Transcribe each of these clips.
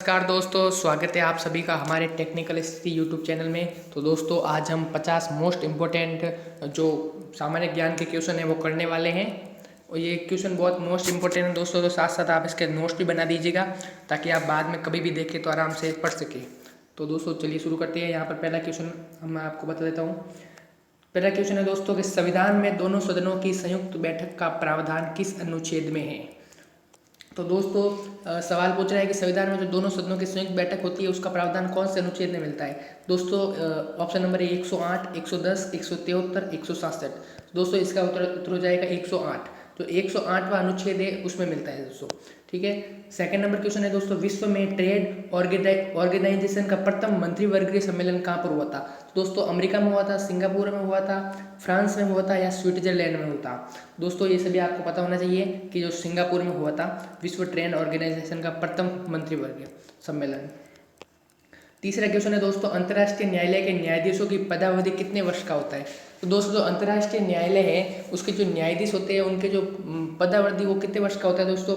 नमस्कार दोस्तों, स्वागत है आप सभी का हमारे टेक्निकल स्थिति यूट्यूब चैनल में। तो दोस्तों आज हम 50 मोस्ट इम्पोर्टेंट जो सामान्य ज्ञान के क्वेश्चन है वो करने वाले हैं। और ये क्वेश्चन बहुत मोस्ट इम्पोर्टेंट है दोस्तों, तो साथ साथ आप इसके नोट्स भी बना दीजिएगा ताकि आप बाद में कभी भी देखें तो आराम से पढ़ सकें। तो दोस्तों चलिए शुरू करते हैं। यहाँ पर पहला क्वेश्चन मैं आपको बता देता हूँ। पहला क्वेश्चन है दोस्तों कि संविधान में दोनों सदनों की संयुक्त बैठक का प्रावधान किस अनुच्छेद में है। तो दोस्तों सवाल पूछ रहा है कि संविधान में जो दोनों सदनों की संयुक्त बैठक होती है उसका प्रावधान कौन से अनुच्छेद में मिलता है। दोस्तों ऑप्शन नंबर है 108, 110, 173, 167। दोस्तों इसका उत्तर हो जाएगा 108। जो 108वां अनुच्छेद है उसमें मिलता है दोस्तों। ठीक है। सेकंड नंबर क्वेश्चन है दोस्तों, विश्व में ट्रेड ऑर्गेनाइजेशन का प्रथम मंत्रिवर्गीय सम्मेलन कहाँ पर हुआ था। दोस्तों अमेरिका में हुआ था, सिंगापुर में हुआ था, फ्रांस में हुआ था या स्विट्जरलैंड में हुआ था। दोस्तों ये सभी आपको पता होना चाहिए कि जो सिंगापुर में हुआ था विश्व ट्रेड ऑर्गेनाइजेशन का प्रथम मंत्रिवर्गीय सम्मेलन। तीसरा क्वेश्चन है दोस्तों, अंतर्राष्ट्रीय न्यायालय के न्यायाधीशों की पदावधि कितने वर्ष का होता है। तो दोस्तों जो अंतर्राष्ट्रीय न्यायालय है उसके जो न्यायाधीश होते हैं उनके जो पदावधि वो कितने वर्ष का होता है दोस्तों।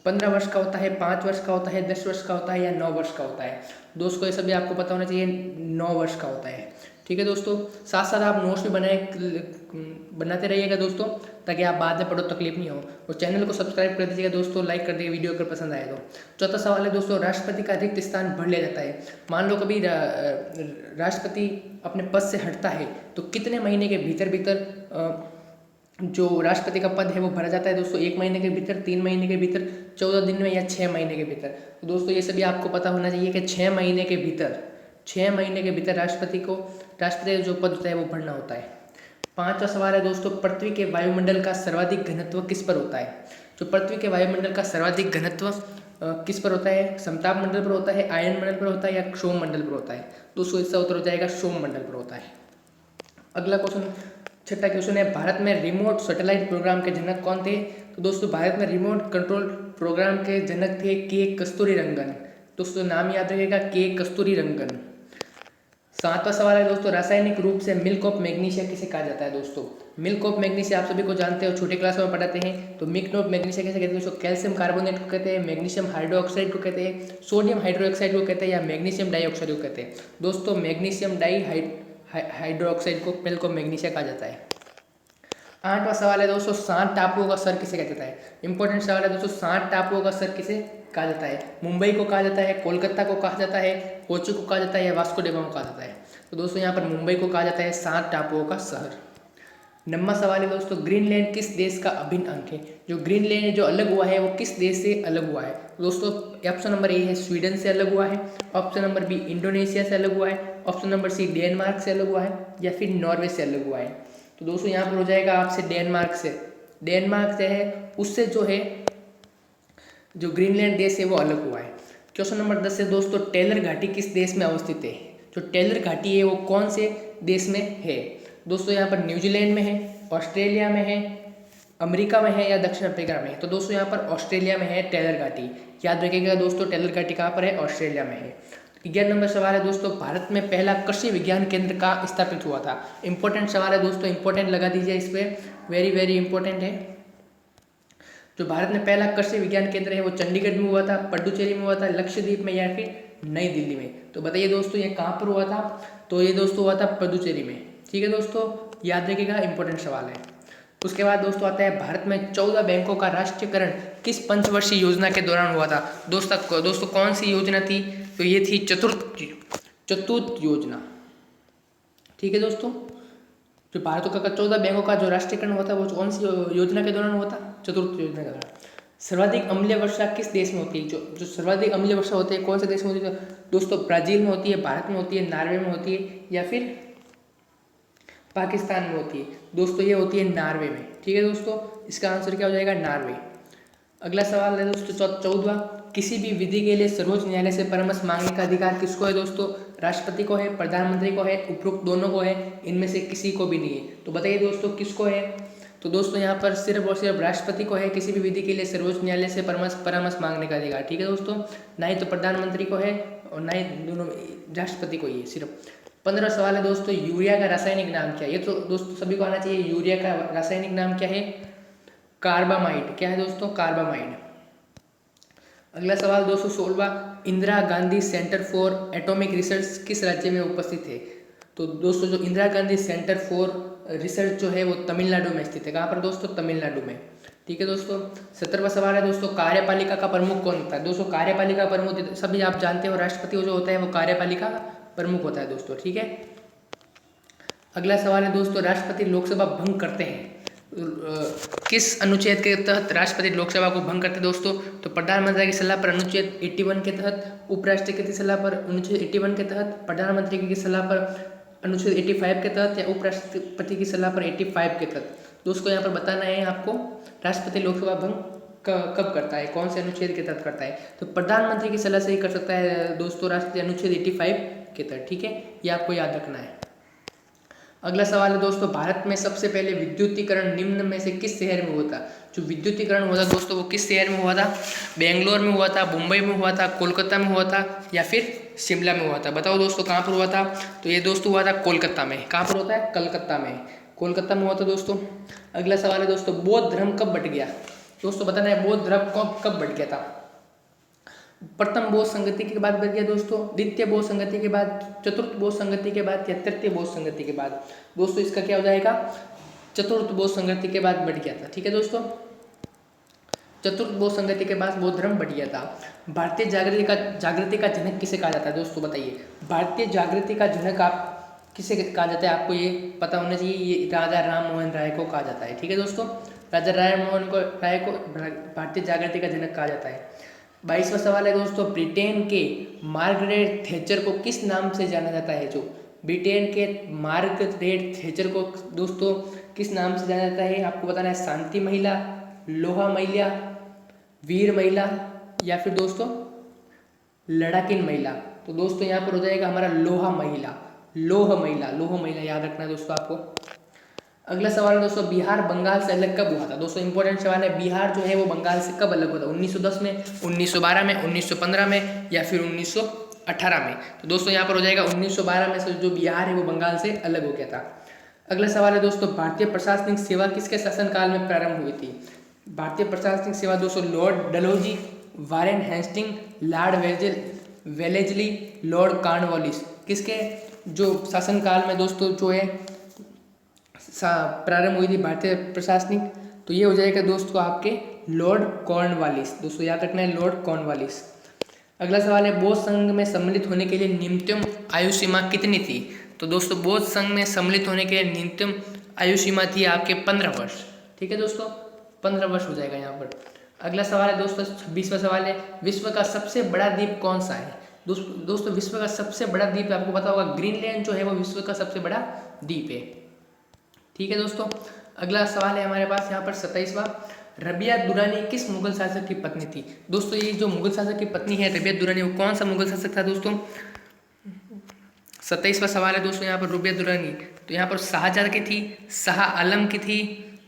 15 वर्ष का होता है, 5 वर्ष का होता है, 10 वर्ष का होता है या 9 वर्ष का होता है। दोस्तों ये सभी आपको पता होना चाहिए, 9 वर्ष का होता है। ठीक है दोस्तों, साथ साथ आप नोट्स भी बनाते रहिएगा दोस्तों ताकि आप बाद में पढ़ो तकलीफ नहीं हो। और चैनल को सब्सक्राइब कर दीजिएगा दोस्तों, लाइक कर दीजिएगा वीडियो अगर पसंद आए तो। चौथा सवाल है दोस्तों, राष्ट्रपति का रिक्त स्थान भर लिया जाता है। मान लो कभी राष्ट्रपति अपने पद से हटता है तो कितने महीने के भीतर जो राष्ट्रपति का पद है वो भरा जाता है दोस्तों। 1 महीने के भीतर, 3 महीने के भीतर, 14 दिन में या 6 महीने के भीतर। तो दोस्तों ये सभी आपको पता होना चाहिए कि 6 महीने के भीतर राष्ट्रपति का जो पद होता है वो भरना होता है। पांचवा सवाल है दोस्तों, पृथ्वी के वायुमंडल का सर्वाधिक घनत्व किस पर होता है। जो पृथ्वी के वायुमंडल का सर्वाधिक घनत्व किस पर होता है। समताप मंडल पर होता है, आयन मंडल पर होता है या क्षोभ मंडल पर होता है। दोस्तों इसका उत्तर हो जाएगा क्षोभ मंडल पर होता है। अगला क्वेश्चन, छठा क्वेश्चन है, भारत में रिमोट सैटेलाइट प्रोग्राम के जनक कौन थे। तो दोस्तों भारत में रिमोट कंट्रोल प्रोग्राम के जनक थे के कस्तूरीरंगन। दोस्तों नाम याद रखिएगा, के कस्तूरीरंगन। सातवां सवाल है दोस्तों, रासायनिक रूप से मिल्क ऑफ मैग्नीशिया किसे कहा जाता है। दोस्तों मिल्क ऑफ मैग्नीशिया आप सभी को जानते हो, छोटे क्लास में पढ़ाते हैं। तो मिल्क ऑफ मैग्नीशिया कैसे कहते हैं दोस्तों। कैल्शियम कार्बोनेट को कहते हैं, मैग्नीशियम हाइड्रोक्साइड को कहते हैं, सोडियम हाइड्रोक्साइड को कहते हैं या मैग्नीशियम डाइऑक्साइड को कहते हैं। दोस्तों मैग्नीशियम हाइड्रोक्साइड को मिल्क ऑफ मैग्नीशिया कहा जाता है। आठवां सवाल है दोस्तों, 7 टापुओं का सर किसे कहा जाता है। इंपॉर्टेंट सवाल है दोस्तों, 7 टापुओं का सर किसे कहा जाता है। मुंबई को कहा जाता है, कोलकाता को कहा जाता है, कोची को कहा जाता है या वास्को डी गामा को कहा जाता है। तो दोस्तों यहाँ पर मुंबई को कहा जाता है 7 टापुओं का शहर। 9वां सवाल है दोस्तों, ग्रीनलैंड किस देश का अभिन्न अंग है। जो ग्रीनलैंड है जो अलग हुआ है वो किस देश से अलग हुआ है। दोस्तों ऑप्शन नंबर ए है स्वीडन से अलग हुआ है, ऑप्शन नंबर बी इंडोनेशिया से अलग हुआ है, ऑप्शन नंबर सी डेनमार्क से अलग हुआ है या फिर नॉर्वे से अलग हुआ है। तो दोस्तों यहाँ पर हो जाएगा आपसे डेनमार्क से है, उससे जो है जो ग्रीनलैंड देश है वो अलग हुआ है। क्वेश्चन नंबर 10 है दोस्तों, टेलर घाटी किस देश में अवस्थित है। जो टेलर घाटी है वो कौन से देश में है। दोस्तों यहाँ पर न्यूजीलैंड में है, ऑस्ट्रेलिया में है, अमेरिका में है या दक्षिण अफ्रीका में है। तो दोस्तों यहाँ पर ऑस्ट्रेलिया में है टेलर घाटी। याद रखिएगा दोस्तों टेलर घाटी कहाँ पर है, ऑस्ट्रेलिया में है। 11 नंबर सवाल है दोस्तों, भारत में पहला कृषि विज्ञान केंद्र का स्थापित हुआ था। इंपॉर्टेंट सवाल है दोस्तों, इंपॉर्टेंट लगा दीजिए इस पर, वेरी वेरी इंपॉर्टेंट है। जो भारत में पहला कृषि विज्ञान केंद्र है वो चंडीगढ़ में हुआ था, पुडुचेरी में हुआ था, लक्षद्वीप में या फिर नई दिल्ली में। तो बताइए दोस्तों ये कहाँ पर हुआ था। तो ये दोस्तों हुआ था पुडुचेरी में। ठीक है दोस्तों, याद रखिएगा, इंपॉर्टेंट सवाल है। उसके बाद दोस्तों आता है, भारत में 14 बैंकों का राष्ट्रीयकरण किस पंचवर्षीय योजना के दौरान हुआ था। दोस्तों कौन सी योजना थी। तो ये थी चतुर्थ योजना। ठीक है दोस्तों, जो भारत का 14 बैंकों का जो राष्ट्रीयकरण हुआ था वो कौन सी योजना के दौरान हुआ था, चतुर्थ योजना के दौरान। सर्वाधिक अम्लीय वर्षा किस देश में होती है। जो सर्वाधिक अम्लीय वर्षा होती है कौन से देश में होती है। दोस्तों ब्राजील में होती है, भारत में होती है, नॉर्वे में होती है या फिर पाकिस्तान में होती है। दोस्तों ये होती है नॉर्वे में। ठीक है दोस्तों, इसका आंसर क्या हो जाएगा, नॉर्वे। अगला सवाल है दोस्तों 14वां, किसी भी विधि के लिए सर्वोच्च न्यायालय से परामर्श मांगने का अधिकार किसको है। दोस्तों राष्ट्रपति को है, प्रधानमंत्री को है, उपरोक्त दोनों को है, इनमें से किसी को भी नहीं है। तो बताइए दोस्तों किसको है। तो दोस्तों यहाँ पर सिर्फ और सिर्फ राष्ट्रपति को है किसी भी विधि के लिए सर्वोच्च न्यायालय से परामर्श मांगने का अधिकार। ठीक है दोस्तों, ना ही तो प्रधानमंत्री को है और ना ही दोनों राष्ट्रपति को ही है सिर्फ। 15 सवाल है दोस्तों, यूरिया का रासायनिक नाम क्या है। ये तो दोस्तों सभी को आना चाहिए, यूरिया का रासायनिक नाम क्या है, कार्बामाइड। क्या है दोस्तों, कार्बामाइड। अगला सवाल 216, Indira Gandhi centre for atomic research किस राज्य में उपस्थित है? तो दोस्तों जो Indira Gandhi centre for research जो है वो तमिलनाडु में स्थित है। कहाँ पर दोस्तों? तमिलनाडु में। ठीक है दोस्तों। 17वां सवाल है दोस्तों, कार्यपालिका का प्रमुख कौन होता है? दोस्तों कार्यपालिका प्रमुख सभी आप जानते हो, राष्ट्रपति जो होता है वो कार्यपालिका प्रमुख होता है दोस्तों। ठीक है। अगला सवाल है दोस्तों, राष्ट्रपति लोकसभा भंग करते हैं किस अनुच्छेद के तहत राष्ट्रपति लोकसभा को भंग करते हैं दोस्तों? तो प्रधानमंत्री की सलाह पर अनुच्छेद 81 के तहत, उपराष्ट्रपति की सलाह पर अनुच्छेद 81 के तहत, प्रधानमंत्री की सलाह पर अनुच्छेद 85 के तहत या उपराष्ट्रपति की सलाह पर 85 के तहत। दोस्तों यहाँ पर बताना है आपको राष्ट्रपति लोकसभा भंग कब करता है, कौन से अनुच्छेद के तहत करता है? तो प्रधानमंत्री की सलाह से ही कर सकता है दोस्तों राष्ट्रपति, अनुच्छेद 85 के तहत। ठीक है, ये आपको याद रखना है। अगला सवाल है दोस्तों, भारत में सबसे पहले विद्युतीकरण निम्न में से किस शहर में हुआ था? जो विद्युतीकरण हुआ था दोस्तों वो किस शहर में हुआ था? बेंगलोर में हुआ था, मुंबई में हुआ था, कोलकाता में हुआ था या फिर शिमला में हुआ था? बताओ दोस्तों कहाँ पर हुआ था? तो ये दोस्तों हुआ था कोलकाता में। कहाँ पर होता है? कलकत्ता में, कोलकाता में हुआ था दोस्तों। अगला सवाल है दोस्तों, बौद्ध धर्म कब बट गया? दोस्तों बताना है बौद्ध धर्म कब बट गया था? प्रथम बौद्ध संगति के बाद बच गया दोस्तों, द्वितीय बौद्ध संगति के बाद, चतुर्थ बौद्ध संगति के बाद या तृतीय बौद्ध संगति के बाद? दोस्तों इसका क्या हो जाएगा? चतुर्थ बौद्ध संगति के बाद बढ़ गया था। ठीक है दोस्तों, चतुर्थ बौद्ध संगति के बाद बौद्ध धर्म बढ़ गया था। भारतीय जागृति का जनक किसे कहा जाता है? दोस्तों बताइए, भारतीय जागृति का जनक आप किसे कहा जाता है? आपको ये पता होना चाहिए। ये राजा राम मोहन राय को कहा जाता है। ठीक है दोस्तों, राजा राम मोहन राय को भारतीय जागृति का जनक कहा जाता है। 22वां सवाल है दोस्तों, ब्रिटेन के मार्गरेट थैचर को किस नाम से जाना जाता है? जो ब्रिटेन के मार्गरेट थैचर को दोस्तों किस नाम से जाना जाता है? आपको बताना है, शांति महिला, लोहा महिला, वीर महिला या फिर दोस्तों लड़ाकिन महिला? तो दोस्तों यहाँ पर हो जाएगा हमारा लोहा महिला, लोह महिला, लोह महिला याद रखना है दोस्तों आपको। अगला सवाल है दोस्तों, बिहार बंगाल से अलग कब हुआ था? दोस्तों इंपॉर्टेंट सवाल है, बिहार जो है वो बंगाल से कब अलग हुआ था? 1910 में, 1912 में, 1915 में या फिर 1918 में? तो दोस्तों यहाँ पर हो जाएगा 1912 में से जो बिहार है वो बंगाल से अलग हो गया था। अगला सवाल है दोस्तों, भारतीय प्रशासनिक सेवा किसके शासनकाल में प्रारंभ हुई थी? भारतीय प्रशासनिक सेवा दोस्तों Lord Dalhousie, Warren Hasting, Lord Wellesley, Lord Cornwallis, किसके जो शासनकाल में दोस्तों जो है प्रारंभ हुई थी भारतीय प्रशासनिक? तो ये हो जाएगा दोस्तों आपके लॉर्ड कॉर्नवालिस। दोस्तों याद रखना है, लॉर्ड कॉर्नवालिस। अगला सवाल है, बौद्ध संघ में सम्मिलित होने के लिए न्यूनतम आयु सीमा कितनी थी? तो दोस्तों बौद्ध संघ में सम्मिलित होने के लिए न्यूनतम आयु सीमा थी आपके 15 वर्ष। ठीक है दोस्तों, 15 वर्ष हो जाएगा यहाँ पर। अगला सवाल है दोस्तों, 26वां सवाल है, विश्व का सबसे बड़ा द्वीप कौन सा है? दोस्तों विश्व का सबसे बड़ा द्वीप आपको पता होगा, ग्रीनलैंड जो है वो विश्व का सबसे बड़ा द्वीप है। ठीक है दोस्तों, अगला सवाल है हमारे पास यहाँ पर 27वां, रबिया दुरानी किस मुगल शासक की पत्नी थी? दोस्तों ये जो मुगल शासक की पत्नी है रबिया दुरानी, वो कौन सा मुगल शासक था दोस्तों? 27वां सवाल है दोस्तों यहाँ पर रबिया दुरानी, तो यहाँ पर शाहजहाँ की थी, शाह आलम की थी,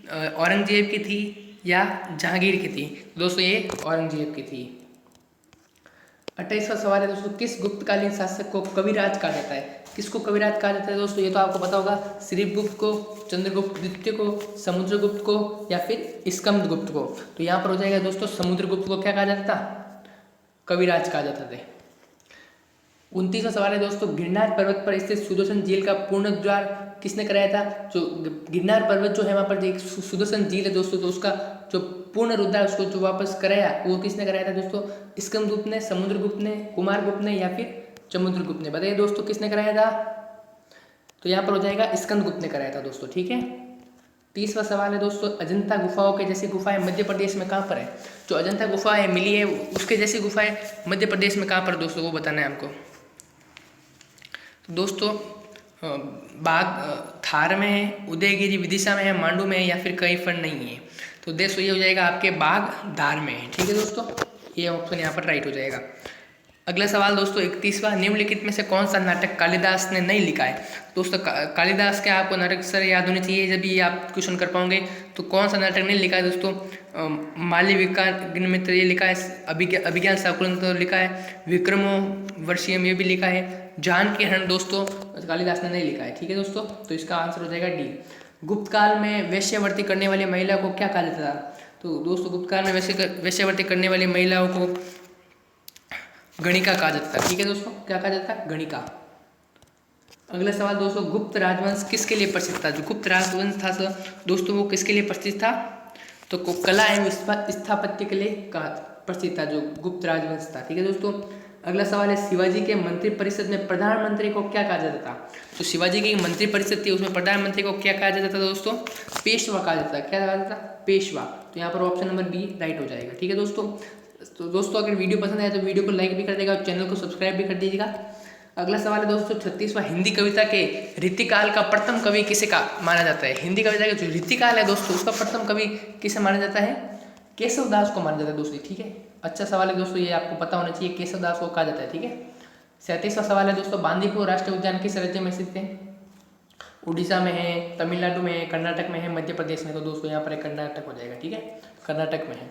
औरंगजेब की थी या जहांगीर की थी? दोस्तों ये औरंगजेब की थी। 28वां सवाल है दोस्तों, किस गुप्तकालीन शासक को कविराज कहा जाता है? किसको कविराज कहा जाता है दोस्तों? ये तो आपको पता होगा, श्रीगुप्त को, चंद्रगुप्त द्वितीय को, समुद्रगुप्त को या फिर स्कंदगुप्त को? तो यहाँ पर हो जाएगा दोस्तों समुद्रगुप्त को क्या कहा जाता था? कविराज कहा जाता था। 29वां सवाल है दोस्तों, गिरनार पर्वत पर स्थित सुदर्शन झील का पुनरुद्धार किसने कराया था? जो गिरनार पर्वत जो है वहाँ पर एक सुदर्शन झील है दोस्तों, तो उसका जो पुनरुद्धार उसको जो वापस कराया वो किसने कराया था दोस्तों? स्कंदगुप्त ने, समुद्रगुप्त ने, कुमारगुप्त ने या फिर समुद्रगुप्त ने? बताइए दोस्तों किसने कराया था? तो यहाँ पर हो जाएगा स्कंदगुप्त ने कराया था दोस्तों। ठीक है। 30वां सवाल है दोस्तों, अजंता गुफाओं के जैसी गुफाएं मध्य प्रदेश में कहाँ पर है? जो अजंता गुफाएं मिली है उसके जैसी गुफाएं मध्य प्रदेश में कहाँ पर दोस्तों, वो बताना है हमको। तो दोस्तों बाग थार में है, उदयगिरी विदिशा में है, मांडू में है या फिर कहीं पर नहीं है? तो दोस्तों ये हो जाएगा आपके बाग धार में है। ठीक है दोस्तों, ये ऑप्शन यहाँ पर राइट हो जाएगा। अगला सवाल दोस्तों 31वां, निम्नलिखित में से कौन सा नाटक कालिदास ने नहीं लिखा है? दोस्तों कालिदास के आपको नाटक सर याद होने चाहिए, जब ये आप क्वेश्चन कर पाओगे। तो कौन सा नाटक नहीं लिखा है दोस्तों? मालविका मित्र ये लिखा है, अभिज्ञान शाकुंतलम तो लिखा है, विक्रमोर्वशीयम ये भी लिखा है, जानकी हरण दोस्तों कालिदास ने नहीं लिखा है। ठीक है दोस्तों, तो इसका आंसर हो जाएगा डी। गुप्त काल में वेश्यावृत्ति करने वाली महिला को क्या कहा जाता था? तो दोस्तों गुप्त काल में वेश्यावृत्ति करने वाली महिलाओं को गणिका कहा जाता है। ठीक है दोस्तों, क्या कहा जाता है? गणिका। अगला सवाल दोस्तों, गुप्त राजवंश किसके लिए प्रसिद्ध था? जो गुप्त राजवंश था दोस्तों वो किसके लिए प्रसिद्ध था? तो कला एवं स्थापत्य के लिए प्रसिद्ध था जो गुप्त राजवंश था। ठीक है दोस्तों। अगला सवाल है, शिवाजी के मंत्रिपरिषद में प्रधानमंत्री को क्या कहा जाता था? तो शिवाजी की मंत्रिपरिषद थी, उसमें प्रधानमंत्री को क्या कहा जाता था दोस्तों? पेशवा कहा जाता था। क्या कहा जाता था? पेशवा। तो यहाँ पर ऑप्शन नंबर बी राइट हो जाएगा। ठीक है दोस्तों। तो दोस्तों अगर वीडियो पसंद आए तो वीडियो को लाइक भी कर देगा और चैनल को सब्सक्राइब भी कर दीजिएगा। अगला सवाल है दोस्तों, 36वां, हिंदी कविता के रीतिकाल का प्रथम कवि किसे का माना जाता है? हिंदी कविता का जो रीतिकाल है दोस्तों उसका प्रथम कवि किसे माना जाता है? केशव दास को माना जाता है दोस्तों। ठीक है, अच्छा सवाल है दोस्तों, ये आपको पता होना चाहिए, केशव दास को कहा जाता है। ठीक है। 37वां सवाल है दोस्तों, बांदीपुर राष्ट्रीय उद्यान किस राज्य में स्थित है? उड़ीसा में है, तमिलनाडु में है, कर्नाटक में है, मध्य प्रदेश में। तो दोस्तों यहाँ पर कर्नाटक हो जाएगा। ठीक है, कर्नाटक में है।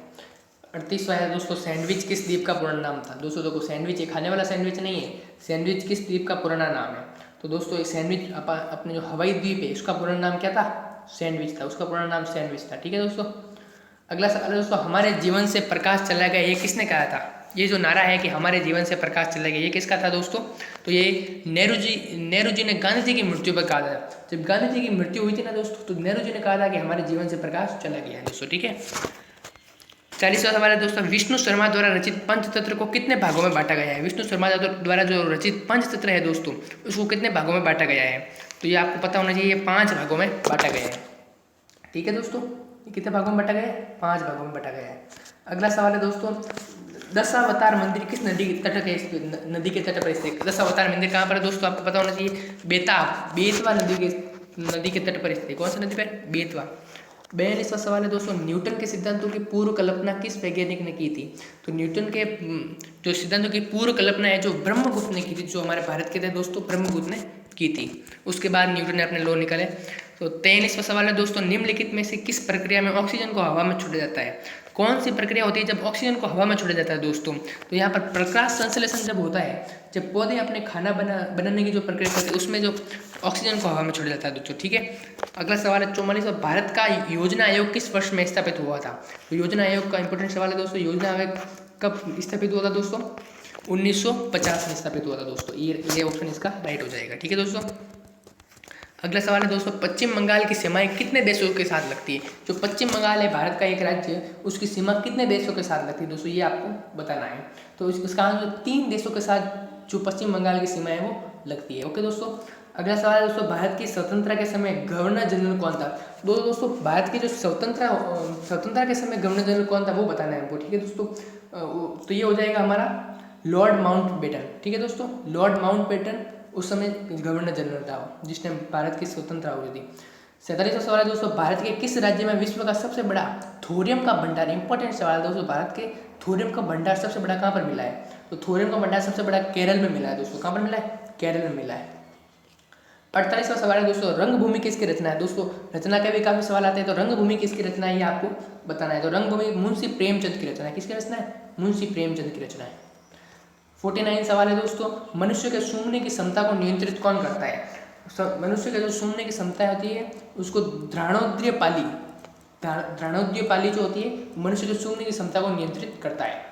38वां है दोस्तों, सैंडविच किस द्वीप का पुराना नाम था? दोस्तों देखो, सैंडविच ये खाने वाला सैंडविच नहीं है, सैंडविच किस द्वीप का पुराना नाम है? तो दोस्तों एक सैंडविच अपने जो हवाई द्वीप है उसका पुराना नाम क्या था? सैंडविच था, उसका पुराना नाम सैंडविच था। ठीक है दोस्तों। अगला सवाल है दोस्तों, हमारे जीवन से प्रकाश चला गया, ये किसने कहा था? ये जो नारा है कि हमारे जीवन से प्रकाश चला गया, ये किसका था दोस्तों? तो ये नेहरू जी ने गांधी जी की मृत्यु पर कहा था। जब गांधी जी की मृत्यु हुई थी ना दोस्तों, तो नेहरू जी ने कहा था कि हमारे जीवन से प्रकाश चला गया है दोस्तों। ठीक है। 40वां सवाल है दोस्तों, विष्णु शर्मा द्वारा रचित पंचतंत्र को कितने भागों में बांटा गया है? विष्णु शर्मा द्वारा जो रचित पंचतंत्र है दोस्तों उसको कितने भागों में बांटा गया है? तो ये आपको पता होना चाहिए, ये 5 भागों में बांटा गया है। ठीक है दोस्तों, ये कितने भागों में बांटा गया है? 5 भागों में बांटा गया है। अगला सवाल है दोस्तों, दशावतार मंदिर किस नदी के तट पर स्थित? दशावतार मंदिर कहाँ पर है दोस्तों? आपको पता होना चाहिए, बेतवा नदी के तट पर स्थित। कौन सी नदी पर? बेतवा। 42वां सवाल है दोस्तों, न्यूटन के सिद्धांतों की पूर्व कल्पना किस वैज्ञानिक ने की थी? तो न्यूटन के जो सिद्धांतों की पूर्व कल्पना है जो ब्रह्मगुप्त ने की थी, जो हमारे भारत के थे दोस्तों, ब्रह्मगुप्त ने की थी। उसके बाद न्यूटन ने अपने लॉ निकाले। तो 43वां सवाल है दोस्तों, निम्नलिखित में से किस प्रक्रिया में ऑक्सीजन को हवा में छोड़ा जाता है? कौन सी प्रक्रिया होती है जब ऑक्सीजन को हवा में छोड़ा जाता है दोस्तों? तो यहाँ पर प्रकाश संश्लेषण जब होता है, जब पौधे अपने खाना बनाने की जो प्रक्रिया करते हैं उसमें जो ऑक्सीजन को हवा में छोड़ा जाता है दोस्तों। ठीक है। अगला सवाल है 44वां, भारत का योजना आयोग किस वर्ष में स्थापित हुआ था? तो योजना आयोग का इंपॉर्टेंट सवाल है दोस्तों, योजना आयोग कब स्थापित हुआ था दोस्तों? 1950 में स्थापित हुआ था दोस्तों। ये ऑप्शन इसका राइट हो जाएगा। ठीक है दोस्तों। अगला सवाल है दोस्तों, पश्चिम बंगाल की सीमाएं कितने देशों के साथ लगती है? जो पश्चिम बंगाल है भारत का एक राज्य, उसकी सीमा कितने देशों के साथ लगती है दोस्तों? ये आपको बताना है। तो इसका आंसर 3 देशों के साथ जो पश्चिम बंगाल की सीमा है वो लगती है। ओके दोस्तों। अगला सवाल है दोस्तों, भारत की स्वतंत्रता के समय गवर्नर जनरल कौन था? दोस्तों भारत की जो स्वतंत्रता के समय गवर्नर जनरल कौन था वो बताना है हमको। ठीक है दोस्तों। तो ये हो जाएगा हमारा लॉर्ड माउंटबेटन। ठीक है दोस्तों, लॉर्ड माउंटबेटन उस समय गवर्नर जनरल था जिसने भारत की स्वतंत्रता हुई थी। 47वां सवाल है दोस्तों, भारत के किस राज्य में विश्व का सबसे बड़ा थोरियम का भंडार? इंपॉर्टेंट सवाल है दोस्तों, भारत के थोरियम का भंडार सबसे बड़ा कहाँ पर मिला है? तो थोरियम का भंडार सबसे बड़ा केरल में मिला है दोस्तों। कहाँ पर मिला है? केरल में मिला है। 48वां सवाल है दोस्तों, रंगभूमि किसकी रचना है? दोस्तों रचना के भी काफी सवाल आते हैं, तो रंगभूमि किसकी रचना है ये आपको बताना है। तो रंगभूमि मुंशी प्रेमचंद की रचना है। किसकी रचना है? मुंशी प्रेमचंद की रचना है। 49 सवाल है दोस्तों, मनुष्य के सूंघने की क्षमता को नियंत्रित कौन करता है? मनुष्य की जो सूंघने की क्षमता होती है उसको घ्राणोद्रिय पाली जो होती है मनुष्य के सूंघने की क्षमता को नियंत्रित करता है।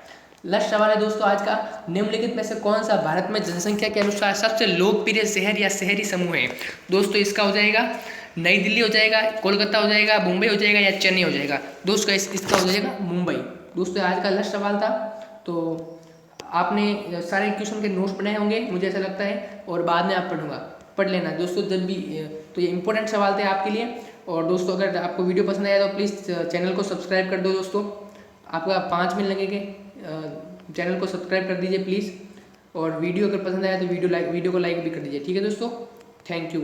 लास्ट सवाल है दोस्तों आज का, निम्नलिखित में से कौन सा भारत में जनसंख्या के अनुसार सबसे लोकप्रिय शहर या शहरी समूह है? दोस्तों इसका हो जाएगा नई दिल्ली हो जाएगा, कोलकाता हो जाएगा, मुंबई हो जाएगा या चेन्नई हो जाएगा। दोस्तों इसका हो जाएगा मुंबई। दोस्तों आज का लास्ट सवाल था। तो आपने सारे क्वेश्चन के नोट्स बनाए होंगे मुझे ऐसा लगता है, और बाद में आप पढ़ लेना दोस्तों जब भी। तो ये इंपॉर्टेंट सवाल थे आपके लिए। और दोस्तों अगर आपको वीडियो पसंद आया तो प्लीज़ चैनल को सब्सक्राइब कर दो दोस्तों, आपका 5 मिनट लगेंगे। चैनल को सब्सक्राइब कर दीजिए प्लीज़, और वीडियो अगर पसंद आया तो वीडियो को लाइक भी कर दीजिए। ठीक है दोस्तों, थैंक यू।